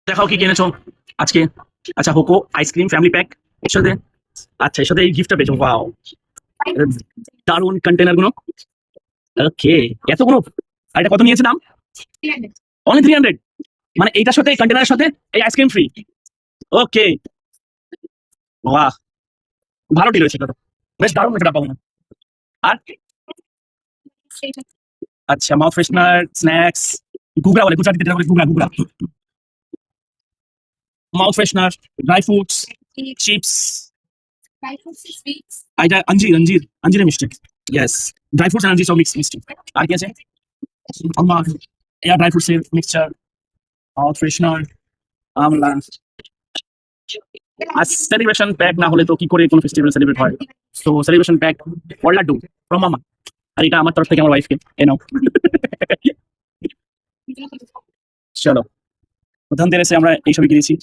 দেখাও কি কিনেছো আজকে। আচ্ছা, হোকো আইসক্রিম ফ্যামিলি প্যাক এর সাথে। আচ্ছা, এর সাথে এই গিফটটা পেয়েছো, ওয়াও, দারুন কন্টেনার গুলো। ওকে, এতগুলো। আর এটা কত নিয়েছে দাম? অনলি 300। মানে এইটার সাথে কন্টেনারের সাথে এই আইসক্রিম ফ্রি। ওকে, বাহ, ভালো ডিল হয়েছে এটা তো। বেশ দারুণ এটা পাবো না। আর আচ্ছা, মাউথ ফ্রেশনার, স্ন্যাক্স, গুগরা বলে, গুজরাটিতে যেটা বলে ghughra ghughra, mouth freshener, dry fruits, chips. এটা অঞ্জির অঞ্জির অঞ্জিরের মিষ্টি। ইয়েস, ড্রাই ফ্রুটস এন্ড অঞ্জির সব মিক্স মিষ্টি। আর কি আছে? আমার এয়ার ড্রাই ফ্রুটস এর মিক্সচার, মাউথ ফ্রেশনার, আমলা। আর সেলিব্রেশন প্যাক না হলে তো কি করে কোনো ফেস্টিভ্যাল সেলিব্রেট হয়। তো celebration pack for laddu from মামা। আর এটা আমার তরফ থেকে আমার ওয়াইফকে এ নাও। চলো, ধনতেরাসে আমরা এইসবই কিনেছি।